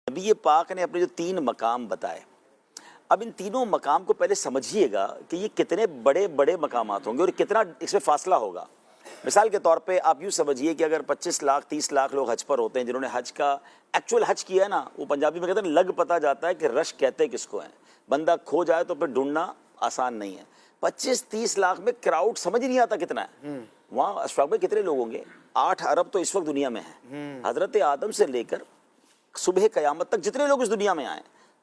نبی پاک نے اپنے جو 3 مقام بتائے، اب ان تینوں مقام کو پہلے سمجھیے گا کہ یہ کتنے بڑے بڑے مقامات ہوں گے اور کتنا اس میں فاصلہ ہوگا۔ مثال کے طور پہ آپ یوں سمجھیے کہ اگر 25 لاکھ 30 لاکھ لوگ حج پر ہوتے ہیں، جنہوں نے حج کا ایکچوئل حج کیا ہے نا، وہ پنجابی میں کہتے ہیں لگ پتہ جاتا ہے کہ رش کہتے کس کو ہیں، بندہ کھو جائے تو پھر ڈھونڈنا آسان نہیں ہے۔ 25-30 لاکھ میں کراؤڈ سمجھ نہیں آتا کتنا ہے۔ وہاں اشفاق میں کتنے لوگ ہوں گے؟ 8 ارب تو اس وقت دنیا میں ہیں، حضرت آدم سے لے کر صبح قیامت تک جتنے لوگ اس دنیا میں آئیں،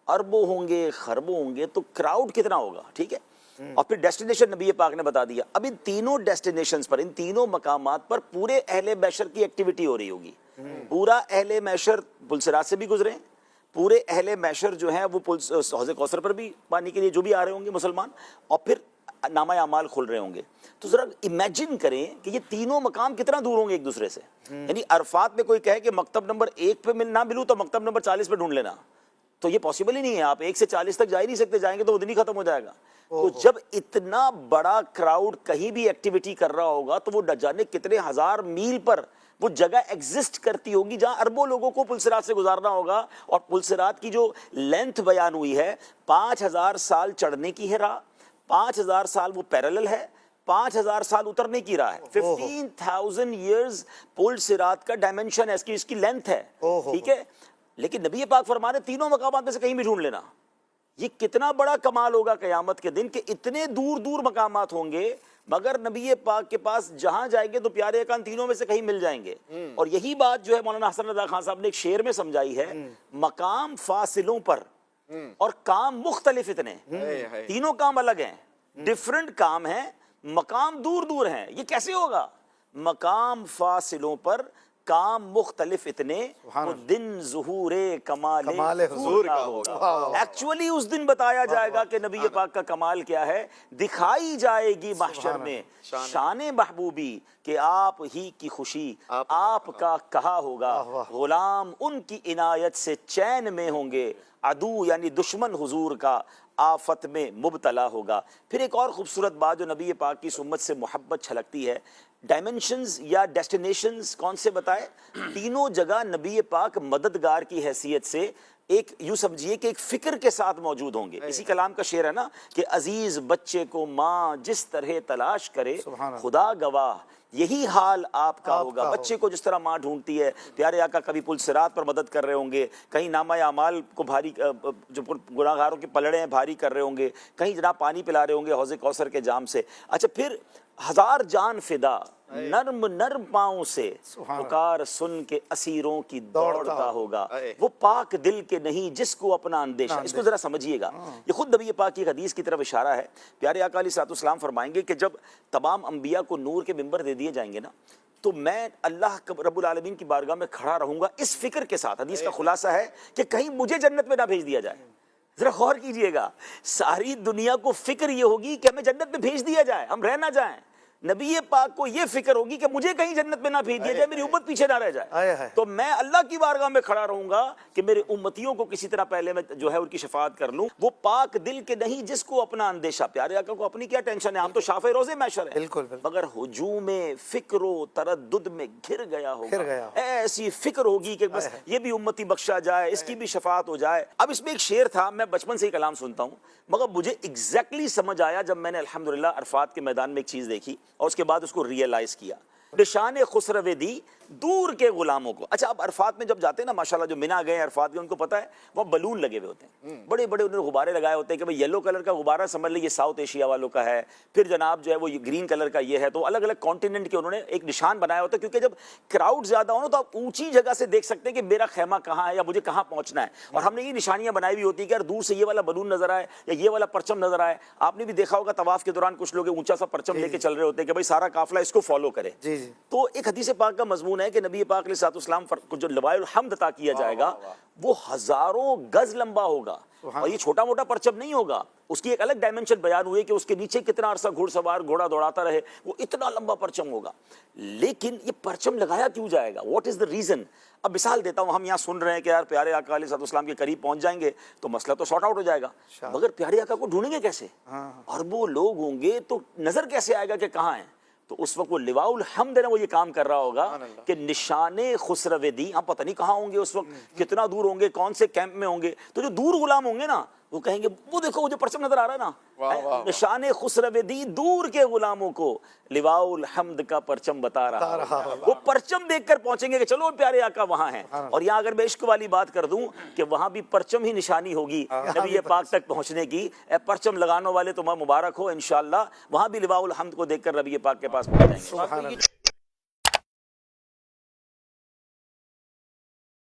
اربوں ہوں گے، خربوں ہوں گے، تو کراؤڈ کتنا ہوگا؟ ٹھیک ہے، اور پھر ڈیسٹینیشن نبی پاک نے بتا دیا۔ اب ان تینوں ڈیسٹینیشنز پر، ان تینوں مقامات پر پورے اہل محشر کی ایکٹیویٹی ہو رہی ہوگی۔ پورا اہل محشر پلسرات سے بھی گزرے، پورے اہل محشر جو ہیں وہ حوض کوثر پر بھی پانی کے لیے جو بھی آ رہے ہوں گے مسلمان، اور پھر نامہ اعمال کھل رہے ہوں گے۔ تو ذرا امیجن کریں کہ یہ تینوں مقام کتنا دور ہوں گے ایک دوسرے سے۔ یعنی عرفات میں کوئی کہے کہ مکتب نمبر 1 پہ نہ ملوں تو مکتب نمبر 40 پہ ڈھونڈ لینا، تو یہ پاسبل ہی نہیں ہے۔ آپ 1 سے 40 تک جا ہی نہیں سکتے، جائیں گے تو وہ دن ہی ختم ہو جائے گا۔ تو جب اتنا بڑا کراؤڈ کہیں بھی ایکٹیویٹی کر رہا ہوگا تو وہ نہ جانے کتنے ہزار میل پر وہ جگہ ایگزسٹ کرتی ہوگی جہاں اربوں لوگوں کو پلسرات سے گزارنا ہوگا۔ اور پلسرات کی جو لینتھ بیان ہوئی ہے، 5000 سال چڑھنے کی ہے راہ، 5000 سال وہ پیرالل ہے، 5000 سال اترنے کی راہ ہے۔ 15,000 ایئرز پل صراط کا ڈائمنشن ہے، اس کی لینتھ ہے، ٹھیک ہے۔ لیکن نبی پاک فرما رہے تینوں مقامات میں سے کہیں بھی ڈھونڈ لینا۔ یہ کتنا بڑا کمال ہوگا قیامت کے دن کہ اتنے دور دور مقامات ہوں گے، مگر نبی پاک کے پاس جہاں جائیں گے تو پیارے اکان تینوں میں سے کہیں مل جائیں گے۔ اور یہی بات جو ہے مولانا حسن رضا خان صاحب نے ایک شعر میں سمجھائی ہے، مقام فاصلوں پر اور کام مختلف اتنے، تینوں کام الگ ہیں، ڈیفرنٹ کام ہیں، مقام دور دور ہیں۔ یہ کیسے ہوگا؟ مقام فاصلوں پر کام مختلف اتنے، وہ دن ظہور کمال حضور کا ہوگا۔ ایکچولی اس دن بتایا جائے گا کہ نبی پاک کا کمال کیا ہے، دکھائی جائے گی محشر میں شان محبوبی کہ آپ ہی کی خوشی آپ کا کہا ہوگا، غلام ان کی عنایت سے چین میں ہوں گے، عدو یعنی دشمن حضور کا آفت میں مبتلا ہوگا۔ پھر ایک اور خوبصورت بات جو نبی پاک کی امت سے محبت چھلکتی ہے، ڈائمنشنز یا ڈیسٹینیشنز کون سے بتائے؟ تینوں جگہ نبی پاک مددگار کی حیثیت سے ایک یوں سمجھیے کہ ایک فکر کے ساتھ موجود ہوں گے۔ اسی کلام کا شعر ہے نا کہ عزیز بچے کو ماں جس طرح تلاش کرے، خدا گواہ یہی حال آپ کا ہوگا۔ بچے کو جس طرح ماں ڈھونڈتی ہے، پیارے آقا کبھی پل صراط پر مدد کر رہے ہوں گے، کہیں نامہ اعمال کو بھاری، جو گناہ گاروں کے پلڑے ہیں بھاری کر رہے ہوں گے، کہیں جناب پانی پلا رہے ہوں گے حوض کوثر کے جام سے۔ اچھا، پھر 1000 جان فدا نرم نرم پاؤں سے پکار سن کے اسیروں کی دوڑتا ہوگا، وہ پاک دل کے نہیں جس کو اپنا اندیشہ۔ اس کو ذرا سمجھیے گا، یہ خود نبی پاک کی حدیث کی طرف اشارہ ہے۔ پیارے آقا علیہ الصلوۃ والسلام فرمائیں گے کہ جب تمام انبیاء کو نور کے ممبر دے دیے جائیں گے نا، تو میں اللہ رب العالمین کی بارگاہ میں کھڑا رہوں گا اس فکر کے ساتھ۔ حدیث کا خلاصہ ہے کہ کہیں مجھے جنت میں نہ بھیج دیا جائے۔ ذرا غور کیجئے گا، ساری دنیا کو فکر یہ ہوگی کہ ہمیں جنت میں بھیج دیا جائے، ہم رہ نہ جائیں۔ نبی پاک کو یہ فکر ہوگی کہ مجھے کہیں جنت میں نہ بھیج دیا جائے، میری امت پیچھے نہ رہ جائے۔ تو میں اللہ کی بارگاہ میں کھڑا رہوں گا کہ میرے امتیوں کو کسی طرح پہلے میں جو ہے ان کی شفاعت کر لوں۔ وہ پاک دل کے نہیں جس کو اپنا اندیشہ۔ پیارے آقا کو اپنی کیا ٹینشن ہے، ہم تو شافع روز محشر ہیں، مگر ہجوم فکر و تردد میں گھر گیا ہوگا۔ ایسی فکر ہوگی کہ بس یہ بھی امتی بخشا جائے، اس کی بھی شفاعت ہو جائے۔ اب اس میں ایک شعر تھا، میں بچپن سے ہی کلام سنتا ہوں، مگر مجھے ایگزیکٹلی سمجھ آیا جب میں نے الحمدللہ عرفات کے میدان میں ایک چیز دیکھی اور اس کے بعد اس کو ریئلائز کیا۔ نشان خسرو دی دور کے غلاموں کو۔ اچھا، اب عرفات میں جب جاتے ہیں نا، ماشاءاللہ جو منا گئے عرفات کے، ان کو پتہ ہے وہ بلون لگے ہوئے ہوتے ہیں، بڑے بڑے انہوں نے غبارے لگائے ہوتے ہیں کہ بھئی یلو کلر کا غبارہ سمجھ لیں یہ ساؤتھ ایشیا والوں کا ہے، پھر جناب جو ہے وہ گرین کلر کا یہ ہے۔ تو الگ الگ کانٹیننٹ کے انہوں نے ایک نشان بنایا ہوتا ہے، کیونکہ جب کراؤڈ زیادہ ہو نا تو آپ اونچی جگہ سے دیکھ سکتے ہیں کہ میرا خیمہ کہاں ہے یا مجھے کہاں پہنچنا ہے۔ اور ہم نے یہ نشانیاں بنائی ہوئی ہوتی ہیں کہ یار دور سے یہ والا بلون نظر آئے یا یہ والا پرچم نظر آئے۔ آپ نے بھی دیکھا ہوگا طواف کے دوران کچھ لوگ اونچا سا پرچم لے کے چل رہے ہوتے ہیں کہ بھئی سارا قافلہ اس کو فالو کرے۔ تو ایک حدیث پاک کا مضمون ہے کہ نبی پاک علیہ الصلوۃ والسلام کو جو لوائے الحمد عطا کیا جائے گا وہ ہزاروں گز لمبا ہوگا، اور یہ چھوٹا موٹا پرچم نہیں ہوگا۔ اس کی ایک الگ ڈائمنشن بیان ہوئی کہ اس کے نیچے کتنا عرصہ گھوڑ سوار گھوڑا دوڑاتا رہے، وہ اتنا لمبا پرچم ہوگا۔ لیکن یہ پرچم لگایا کیوں جائے گا؟ What is the reason? اب مثال دیتا ہوں، ہم یہاں سن رہے ہیں کہ یار پیارے آقا علیہ الصلوۃ والسلام کے قریب پہنچ جائیں گے تو مسئلہ تو سارٹ آؤٹ ہو جائے گا، مگر پیارے آقا کو ڈھونڈیں گے کیسے؟ اربوں لوگ ہوں گے تو نظر کیسے آئے گا کہ کہاں ہیں؟ تو اس وقت وہ لواء الحمد ہے نا وہ یہ کام کر رہا ہوگا کہ نشان خسرو دی، ہم پتہ نہیں کہاں ہوں گے اس وقت، کتنا دور ہوں گے، کون سے کیمپ میں ہوں گے، تو جو دور غلام ہوں گے نا وہ کہیں گے وہ دیکھو وہ جو پرچم نظر آ رہا ہے نا، نشان خسرو دی دور کے غلاموں کو لواء الحمد کا پرچم بتا رہا ہے، وہ پرچم دیکھ کر پہنچیں گے کہ چلو پیارے آقا وہاں ہیں۔ اور یہاں اگر میں عشق والی بات کر دوں کہ وہاں بھی پرچم ہی نشانی ہوگی نبی پاک تک پہنچنے کی، اے پرچم لگانے والے تمہیں مبارک ہو، انشاءاللہ وہاں بھی لواء الحمد کو دیکھ کر نبی پاک کے پاس پہنچ جائیں گے۔